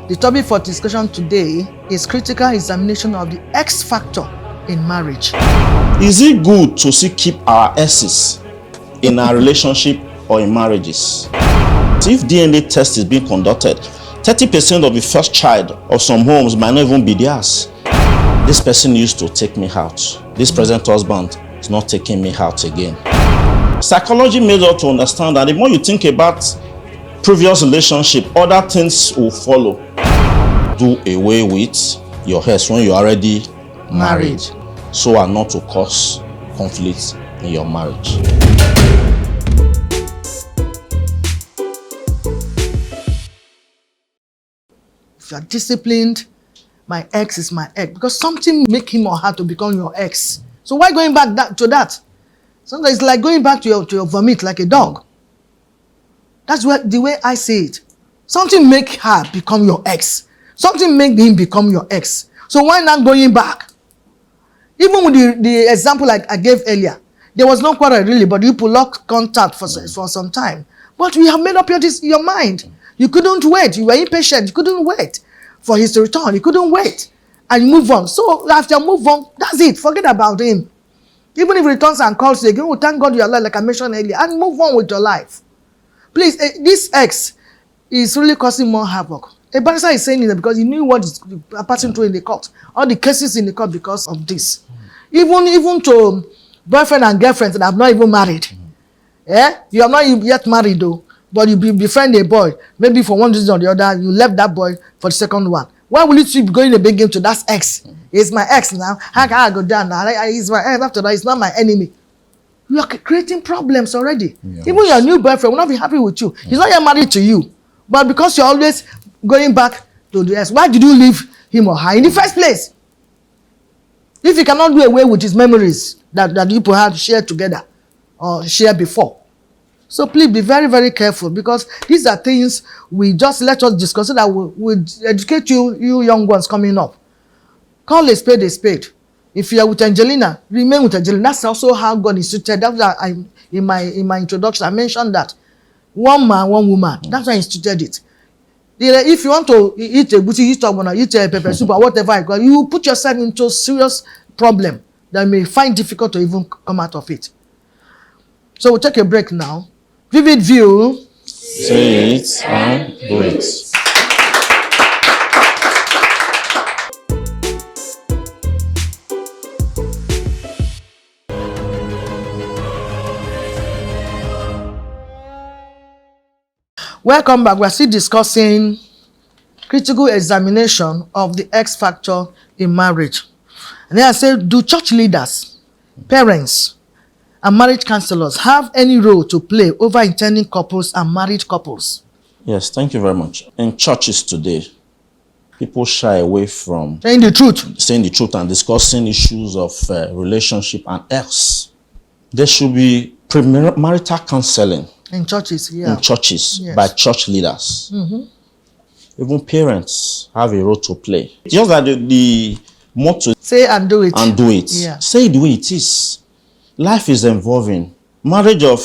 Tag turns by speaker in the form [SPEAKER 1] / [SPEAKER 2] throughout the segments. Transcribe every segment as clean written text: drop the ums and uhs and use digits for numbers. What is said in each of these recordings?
[SPEAKER 1] The topic for discussion today is critical examination of the X factor in marriage.
[SPEAKER 2] Is it good to still keep our exes in our relationship or in marriages? If DNA test is being conducted, 30% of the first child of some homes might not even be theirs. This person used to take me out. This present husband is not taking me out again. Psychology made us to understand that the more you think about previous relationship, other things will follow. Do away with your ex when you're already married, so as not to cause conflicts in your marriage.
[SPEAKER 1] If you are disciplined, my ex is my ex, because something make him or her to become your ex. So why going back to that? Sometimes it's like going back to your vomit like a dog. That's the way I see it. Something make her become your ex. Something make him become your ex. So why not going back? Even with the example like I gave earlier, there was no quarrel really, but you lost contact for some time. But you have made up your mind. You couldn't wait. You were impatient. You couldn't wait for his return. You couldn't wait. And you move on. So after you move on, that's it. Forget about him. Even if he returns and calls you again, oh, thank God you are alive, like I mentioned earlier, and move on with your life. Please, this ex is really causing more havoc. A barrister is saying it because he knew what is passing through in the court. All the cases in the court because of this. Even to boyfriend and girlfriend that have not even married. You are not yet married though, but you befriend a boy. Maybe for one reason or the other, you left that boy for the second one. Why will you keep going a big game to that ex? He's my ex now. How can I go down now? He's my ex. After that, he's not my enemy. You are creating problems already. Yes. Even your new boyfriend will not be happy with you. He's not yet married to you. But because you're always going back to the ex, why did you leave him or her in the first place? If you cannot do away with his memories that you had shared together or shared before. So please be very, very careful, because these are things we just let us discuss so that we'll educate you young ones coming up. Call a spade a spade. If you are with Angelina, remain with Angelina. That's also how God instituted. That's why in my introduction I mentioned that one man, one woman. That's why I instituted it. If you want to eat a booty, eat a pepper soup or whatever, you put yourself into a serious problem that you may find difficult to even come out of it. So we'll take a break now. Vivid View.
[SPEAKER 2] Say it and do it.
[SPEAKER 1] Welcome back. We're still discussing critical examination of the X factor in marriage. And then I said, do church leaders, parents, and marriage counselors have any role to play over intending couples and married couples?
[SPEAKER 2] Yes, thank you very much. In churches today, people shy away from
[SPEAKER 1] saying the truth
[SPEAKER 2] and discussing issues of relationship and else. There should be premarital counseling
[SPEAKER 1] in churches,
[SPEAKER 2] yes. By church leaders. Even parents have a role to play. Just that the motto,
[SPEAKER 1] say and do it.
[SPEAKER 2] Yeah. Say it the way it is. Life is evolving. Marriage of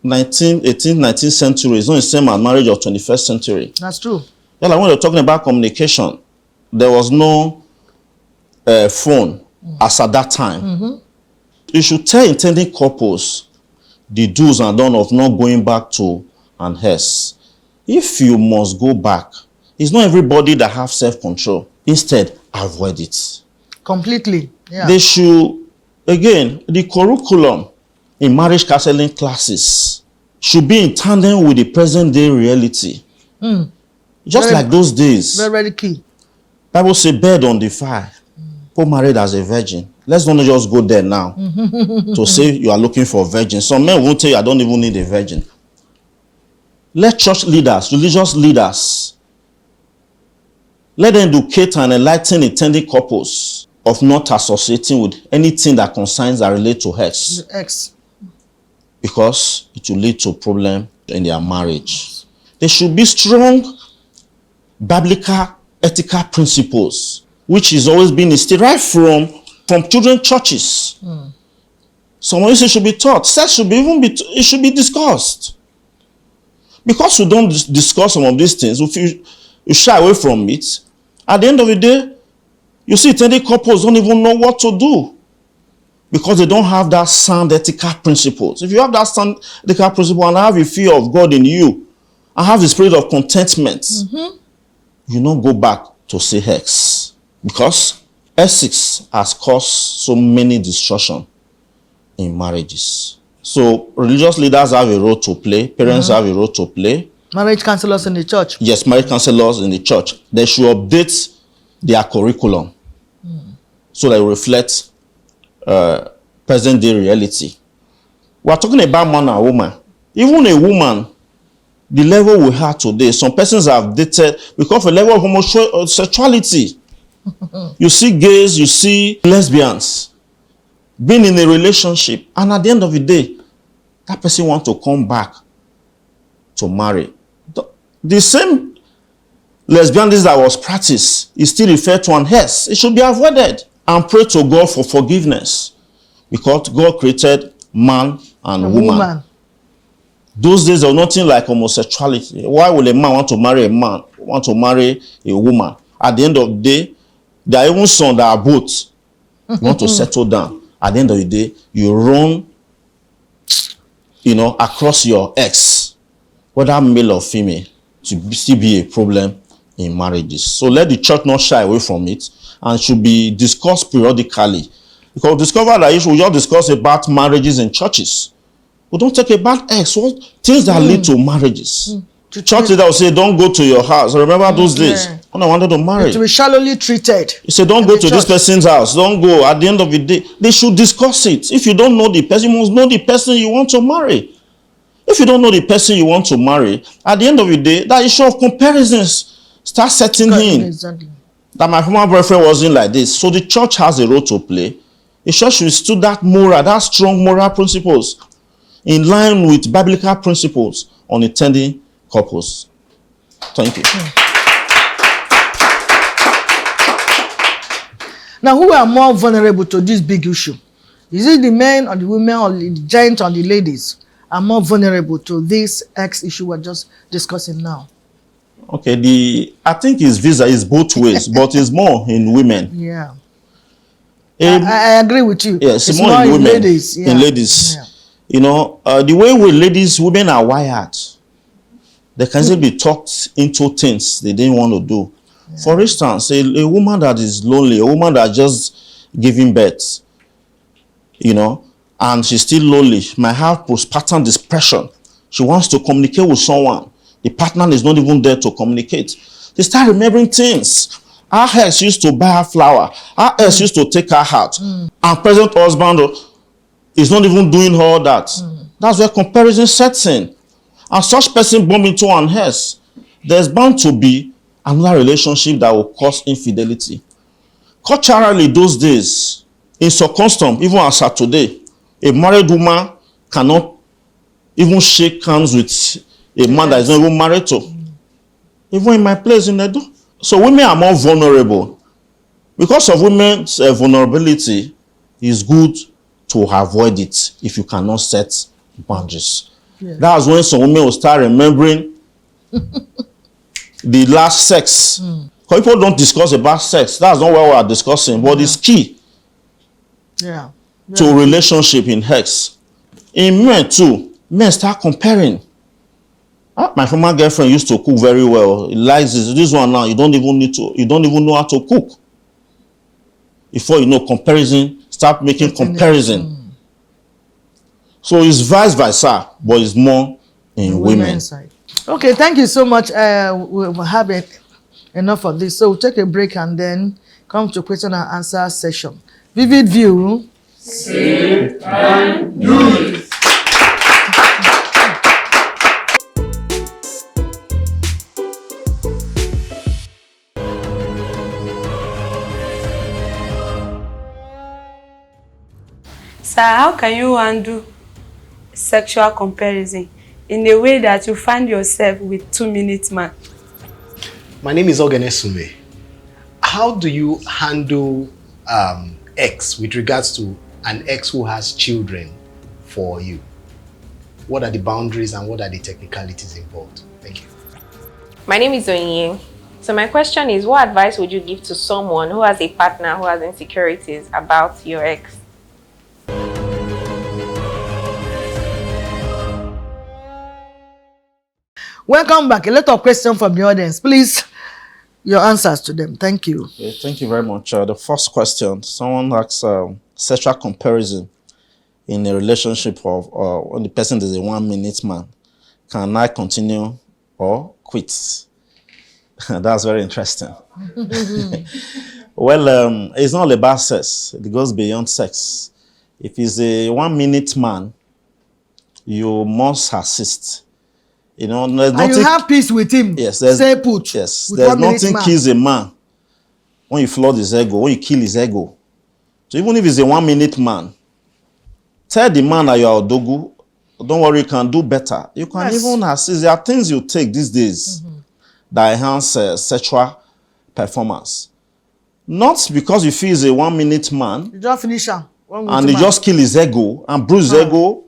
[SPEAKER 2] 18th, 19th century is not the same as marriage of 21st century.
[SPEAKER 1] That's true.
[SPEAKER 2] Yeah, like when you're talking about communication, there was no phone as at that time. You should tell intending couples the do's and don'ts of not going back to an ex. If you must go back, it's not everybody that have self-control. Instead, avoid it.
[SPEAKER 1] Completely. Yeah.
[SPEAKER 2] They should, again, the curriculum in marriage counseling classes should be in tandem with the present day reality. Just very, like those days.
[SPEAKER 1] Very, very key.
[SPEAKER 2] Bible says, bed on the fire. Paul married as a virgin. Let's not just go there now to say you are looking for a virgin. Some men won't tell you, I don't even need a virgin. Let church leaders, religious leaders, let them educate and enlighten intending couples of not associating with anything that concerns that relate to ex. Because it will lead to problem in their marriage. There should be strong biblical ethical principles, which is always been derived from children's churches. Some of should be taught. Sex should be discussed. Because we don't discuss some of these things, you shy away from it. At the end of the day, you see, intended couples don't even know what to do because they don't have that sound ethical principles. If you have that sound ethical principle and have a fear of God in you and have the spirit of contentment, you don't go back to say X, because ethics has caused so many destruction in marriages. So religious leaders have a role to play, parents have a role to play.
[SPEAKER 1] Marriage counselors in the church.
[SPEAKER 2] Yes, marriage counselors in the church. They should update their curriculum so that it reflects present day reality. We are talking about man and woman. Even a woman, the level we have today, some persons have dated because of a level of homosexuality. You see gays, you see lesbians being in a relationship, and at the end of the day, that person wants to come back to marry. The same lesbianism that was practiced is still referred to, and hence it should be avoided. And pray to God for forgiveness, because God created man and woman. Those days there was nothing like homosexuality. Why would a man want to marry a man, want to marry a woman? At the end of the day, there are even some that are both want to settle down. At the end of the day, you run, across your ex, whether male or female, to still be a problem in marriages. So let the church not shy away from it, and should be discussed periodically. Because discover that we just discuss about marriages in churches. We don't talk about ex, things that lead to marriages. Churches that will say, don't go to your house. Remember those days when I wanted to marry.
[SPEAKER 1] To be shallowly treated.
[SPEAKER 2] You say, don't go to this person's house. Don't go. At the end of the day, they should discuss it. If you don't know the person, you must know the person you want to marry. If you don't know the person you want to marry, at the end of the day, that issue of comparisons start setting in.
[SPEAKER 1] Exactly.
[SPEAKER 2] That my former boyfriend wasn't like this. So the church has a role to play. The church should still that strong moral principles in line with biblical principles on intending couples. Thank you.
[SPEAKER 1] Now, who are more vulnerable to this big issue? Is it the men or the women or the giants or the ladies are more vulnerable to this X issue we're just discussing now?
[SPEAKER 2] Okay, I think it's both ways, but it's more in women.
[SPEAKER 1] Yeah. I agree with you.
[SPEAKER 2] Yes, it's more in women.
[SPEAKER 1] Ladies. Yeah.
[SPEAKER 2] In ladies.
[SPEAKER 1] Yeah.
[SPEAKER 2] The way women are wired, they can easily be talked into things they didn't want to do. Yeah. For instance, a woman that is lonely, a woman that just giving birth, and she's still lonely, might have postpartum depression. She wants to communicate with someone. The partner is not even there to communicate. They start remembering things. Our ex used to buy her flower. Our ex used to take her out. And present husband is not even doing all that. That's where comparison sets in. And such person bump into an ex, there's bound to be another relationship that will cause infidelity. Culturally, those days, in some custom, even as of today, a married woman cannot even shake hands with a man that is not even married to. Even in my place in Edo. So women are more vulnerable. Because of women's vulnerability, it's good to avoid it if you cannot set boundaries. Yeah. That's when some women will start remembering the last sex. Because people don't discuss about sex. That's not what we are discussing. But it's key to relationship in hex. In men too, men start comparing. My former girlfriend used to cook very well. He likes this one now. You don't even know how to cook. Before you know, comparison, start making comparison. So it's vice versa, but it's more in women.
[SPEAKER 1] Side. Okay, thank you so much. We'll have enough of this. So we'll take a break and then come to question and answer session. Vivid View.
[SPEAKER 3] Say and do it.
[SPEAKER 4] Sir, how can you undo sexual comparison in a way that you find yourself with 2-minute man?
[SPEAKER 5] My name is Ogene Sume. How do you handle ex with regards to an ex who has children for you? What are the boundaries and what are the technicalities involved? Thank you.
[SPEAKER 6] My name is Onyinye. So my question is, what advice would you give to someone who has a partner who has insecurities about your ex?
[SPEAKER 1] Welcome back. A lot of questions from the audience. Please, your answers to them. Thank you.
[SPEAKER 2] Okay, thank you very much. The first question, someone asks sexual comparison in a relationship of when the person is a 1-minute man. Can I continue or quit? That's very interesting. Well, it's not about sex. It goes beyond sex. If he's a 1-minute man, you must assist. You know, there's
[SPEAKER 1] And
[SPEAKER 2] nothing.
[SPEAKER 1] you have peace with him.
[SPEAKER 2] Yes,
[SPEAKER 1] Stay put.
[SPEAKER 2] Yes,
[SPEAKER 1] with
[SPEAKER 2] there's
[SPEAKER 1] 1 minute
[SPEAKER 2] nothing
[SPEAKER 1] man.
[SPEAKER 2] kills a man when you flood his ego, when you kill his ego. So even if he's a 1-minute man, tell the man that you are Odogu, don't worry, you can do better. You can
[SPEAKER 1] Yes.
[SPEAKER 2] even assist. There are things you take these days that enhance sexual performance. Not because you feel he's a 1-minute man
[SPEAKER 1] You just finish him.
[SPEAKER 2] and you just kill his ego and bruise his ego.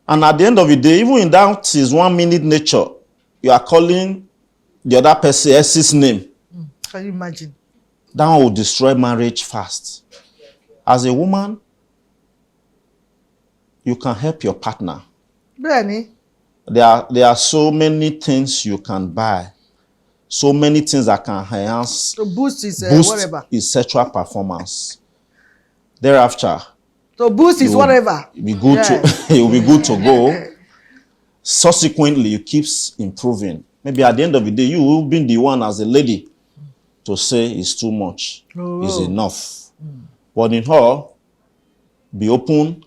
[SPEAKER 2] And at the end of the day, even in that his 1-minute nature, you are calling the other person's name.
[SPEAKER 1] Can you imagine?
[SPEAKER 2] That one will destroy marriage fast. As a woman, you can help your partner.
[SPEAKER 1] Benny.
[SPEAKER 2] There are so many things you can buy. So many things that can enhance,
[SPEAKER 1] To boost his
[SPEAKER 2] boost
[SPEAKER 1] whatever.
[SPEAKER 2] his sexual performance. Thereafter,
[SPEAKER 1] To boost his
[SPEAKER 2] you
[SPEAKER 1] whatever.
[SPEAKER 2] will be good to it will be good to go. Subsequently, it keeps improving. Maybe at the end of the day, you will be the one as a lady to say it's too much, it's enough. But in all, be open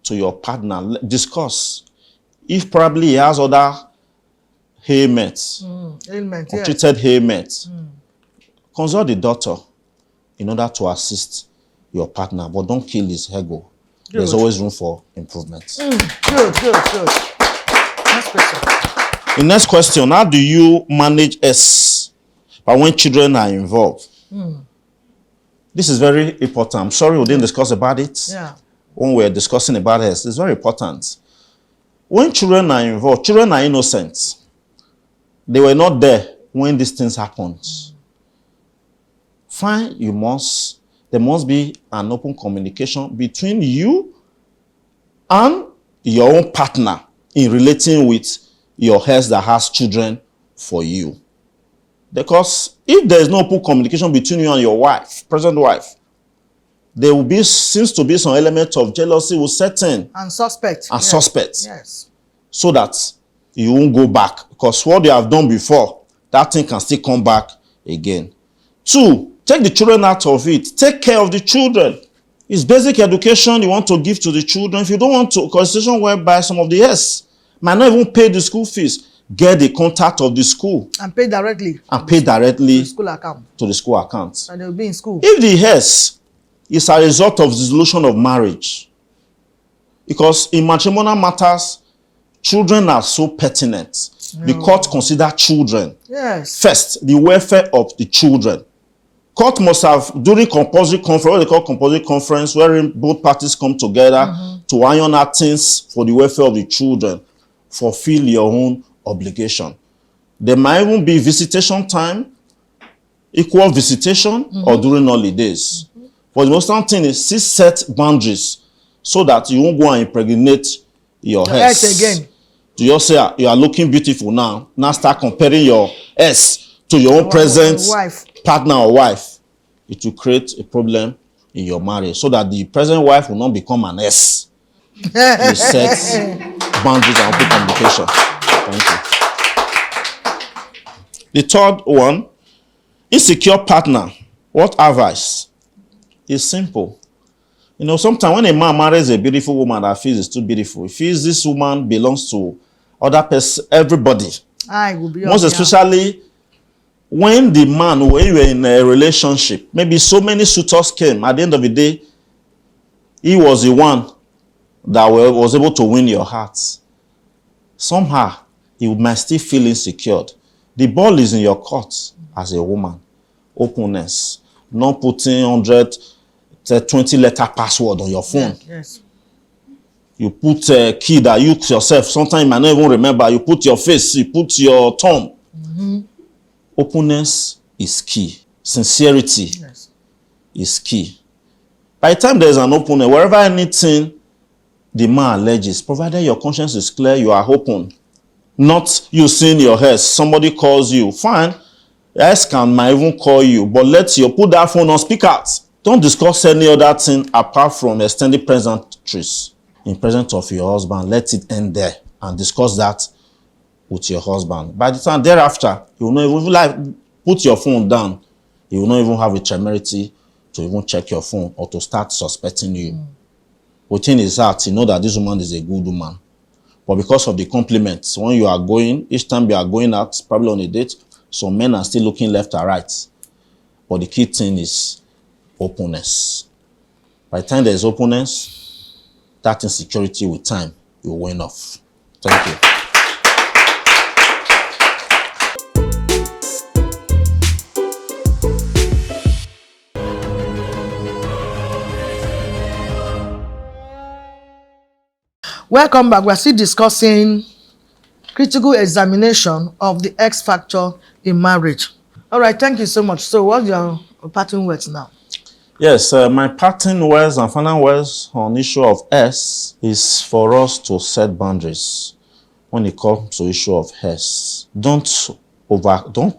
[SPEAKER 2] to your partner. Discuss. If probably he has other haymates,
[SPEAKER 1] Ailment, yes.
[SPEAKER 2] untreated haymates, consult the doctor in order to assist your partner. But don't kill his ego. There's always room for improvement.
[SPEAKER 1] Good. Next question.
[SPEAKER 2] The next question, how do you manage S but when children are involved? This is very important. I'm sorry we didn't discuss about it.
[SPEAKER 1] Yeah.
[SPEAKER 2] When we're discussing about S, it's very important. When children are involved, children are innocent. They were not there when these things happened. Fine, there must be an open communication between you and your own partner in relating with your ex that has children for you. Because if there is no open communication between you and your wife, present wife, there will seems to be some element of jealousy will set in
[SPEAKER 1] And suspect.
[SPEAKER 2] and
[SPEAKER 1] yes.
[SPEAKER 2] suspect,
[SPEAKER 1] Yes.
[SPEAKER 2] so that you won't go back. Because what they have done before, that thing can still come back again. 2, take the children out of it. Take care of the children. It's basic education you want to give to the children. If you don't want to, constitution whereby some of the might not even pay the school fees, get the contact of the school
[SPEAKER 1] And pay directly.
[SPEAKER 2] and pay directly
[SPEAKER 1] School account.
[SPEAKER 2] to the school account.
[SPEAKER 1] And they'll be in school.
[SPEAKER 2] If the is a result of dissolution of marriage, because in matrimonial matters, children are so pertinent. The court consider children
[SPEAKER 1] Yes.
[SPEAKER 2] first, the welfare of the children. Court must have, during compulsory conference, what they call compulsory conference, wherein both parties come together to iron out things for the welfare of the children, fulfill your own obligation. There might even be visitation time, equal visitation, or during holidays. But the most important thing is set boundaries so that you won't go and impregnate your ex
[SPEAKER 1] again.
[SPEAKER 2] To just say you are looking beautiful now. Now start comparing your ex to your own present
[SPEAKER 1] wife.
[SPEAKER 2] partner or wife. It will create a problem in your marriage so that the present wife will not become an S. You set boundaries and open communication. Thank you. The third one, insecure partner. What advice? It's simple. You know, sometimes when a man marries a beautiful woman that feels is too beautiful, he feels this woman belongs to other person, everybody.
[SPEAKER 1] I will be
[SPEAKER 2] Most especially when the man, when you were in a relationship, maybe so many suitors came. At the end of the day, he was the one that was able to win your heart. Somehow, you might still feel insecure. The ball is in your court as a woman. Openness. Not putting 20-letter password on your phone.
[SPEAKER 1] Yes.
[SPEAKER 2] You put a key that you yourself, sometimes you might not even remember. You put your face, you put your thumb. openness is key. Sincerity
[SPEAKER 1] Yes.
[SPEAKER 2] is key. By the time there is an openness, wherever anything the man alleges, provided your conscience is clear, you are open. Not you seeing your head, somebody calls you, fine. Might even call you, but let you put that phone on speak out. Don't discuss any other thing apart from extended pleasantries in presence of your husband. Let it end there and discuss that with your husband. By the time thereafter, you will not even like put your phone down. You will not even have a temerity to even check your phone or to start suspecting you. Within his heart, he know that this woman is a good woman. But because of the compliments, when you are going, each time you are going out, probably on a date, some men are still looking left and right. But the key thing is openness. By the time there is openness, that insecurity with time will wane off. Thank you.
[SPEAKER 1] Welcome back. We're still discussing critical examination of the X factor in marriage. All right, thank you so much. So what's your parting words now?
[SPEAKER 2] Yes, my parting words and final words on issue of S is for us to set boundaries when it comes to issue of S. Don't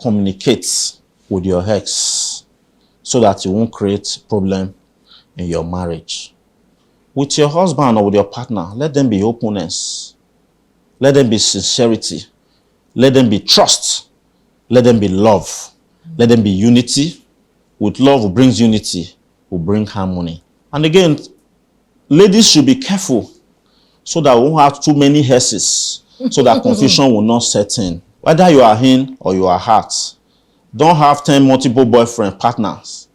[SPEAKER 2] communicate with your ex so that you won't create problem in your marriage. With your husband or with your partner, let them be openness. Let them be sincerity. Let them be trust. Let them be love. Let them be unity. With love, it brings unity, will bring harmony. And again, ladies should be careful so that we won't have too many S's, so that confusion will not set in. Whether you are in or you are out, don't have 10 multiple boyfriend partners.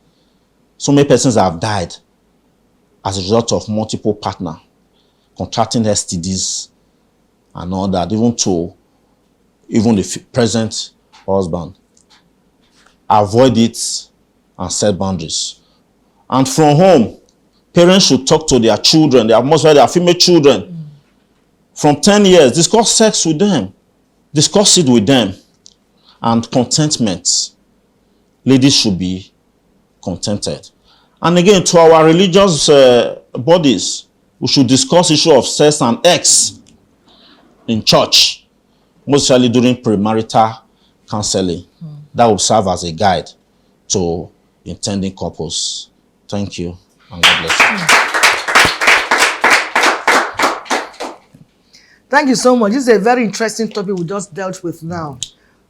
[SPEAKER 2] So many persons have died as a result of multiple partner contracting STDs and all that, even the present husband. Avoid it and set boundaries. And from home, parents should talk to their children, their female children. From 10 years, discuss sex with them. Discuss it with them. And contentment. Ladies should be contented. And again, to our religious bodies, we should discuss issue of sex and X in church, mostly during premarital counseling. That will serve as a guide to intending couples. Thank you, and God bless you.
[SPEAKER 1] Thank you so much. This is a very interesting topic we just dealt with now.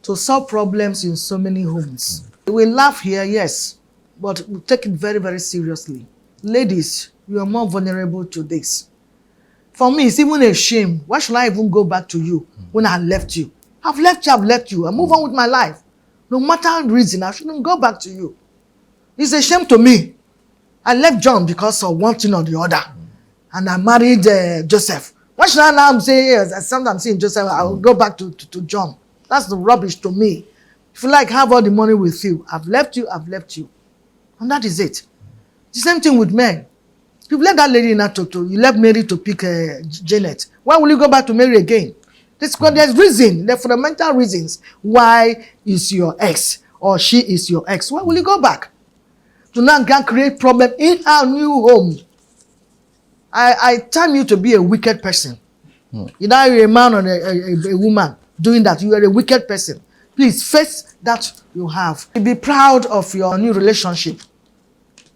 [SPEAKER 1] To solve problems in so many homes. We laugh here, yes, but we take it very, very seriously. Ladies, you are more vulnerable to this. For me, it's even a shame. Why should I even go back to you when I left you? I've left you. I move on with my life. No matter the reason, I shouldn't go back to you. It's a shame to me. I left John because of one thing or the other. And I married Joseph. Why should I now say, yes, sometimes seeing Joseph, I will go back to John? That's the rubbish to me. If you like, have all the money with you. I've left you. And that is it. The same thing with men. You've left that lady in Atoto. You left Mary to pick Janet. Why will you go back to Mary again? There's reason, the fundamental reasons why is your ex or she is your ex. Why will you go back? To now create problem in our new home. I tell you to be a wicked person. Either you're a man or a woman doing that, you are a wicked person. Please face that you have. Be proud of your new relationship.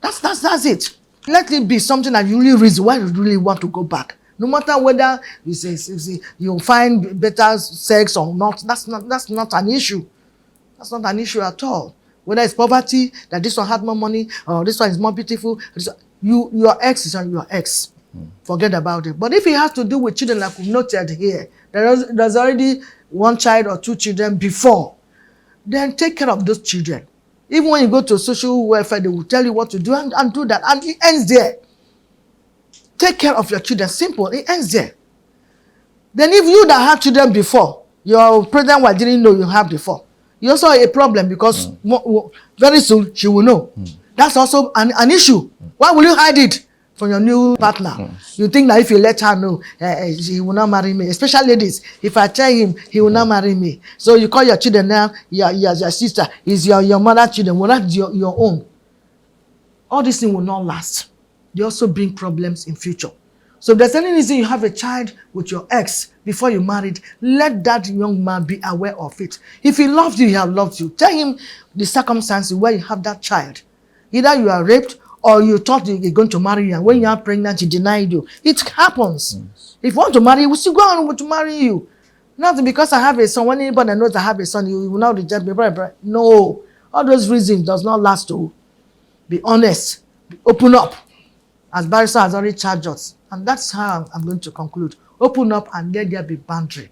[SPEAKER 1] That's it. Let it be something that you really reason why you really want to go back. No matter whether you find better sex or not, that's not an issue. That's not an issue at all. Whether it's poverty, that this one had more money, or this one is more beautiful, your ex is your ex. Forget about it. But if it has to do with children, like we've noted here, there's already one child or two children before, then take care of those children. Even when you go to social welfare, they will tell you what to do and do that. And it ends there. Take care of your children. Simple. It ends there. Then if you that had children before, your pregnant wife didn't know you have before, you also have a problem because very soon she will know. That's also an issue. Why will you hide it from your new partner. You think that if you let her know, he will not marry me. Especially ladies, if I tell him, he will not marry me. So you call your children now, your sister, is your mother's children, well, not your own. All these things will not last. They also bring problems in future. So if there's any reason you have a child with your ex before you married, let that young man be aware of it. If he loved you, he has loved you. Tell him the circumstances where you have that child. Either you are raped or you thought you're going to marry you, and when you are pregnant, he denied you. It happens. Yes. If you want to marry, we still go on to marry you. Not because I have a son. When anybody knows I have a son, you will not reject me. No. All those reasons does not last. To be honest. Open up. As Barrister has already charged us. And that's how I'm going to conclude. Open up and let there be boundary.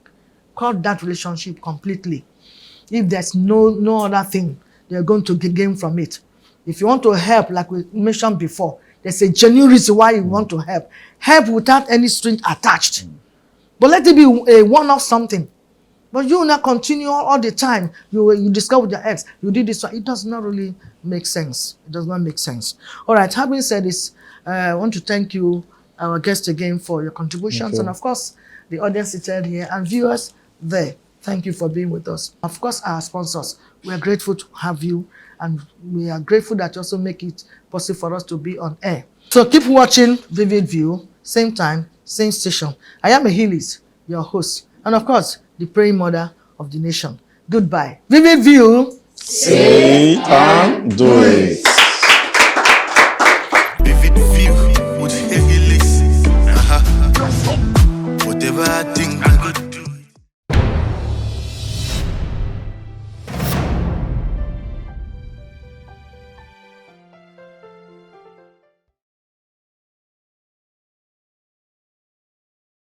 [SPEAKER 1] Cut that relationship completely. If there's no other thing, they're going to gain from it. If you want to help, like we mentioned before, there's a genuine reason why you want to help. Help without any string attached. But let it be a one-off something. But you will not continue all the time. You discuss with your ex, you did this one. It does not really make sense. It does not make sense. All right, having said this, I want to thank you, our guest, again for your contributions. And of course, the audience seated here and viewers there. Thank you for being with us. Of course, our sponsors, we are grateful to have you. And we are grateful that you also make it possible for us to be on air. So keep watching Vivid View, same time, same station. I am Ahilis, your host. And of course, the praying mother of the nation. Goodbye. Vivid View.
[SPEAKER 2] Say it and do it.
[SPEAKER 3] Vivid View with Ahilis. Whatever I think.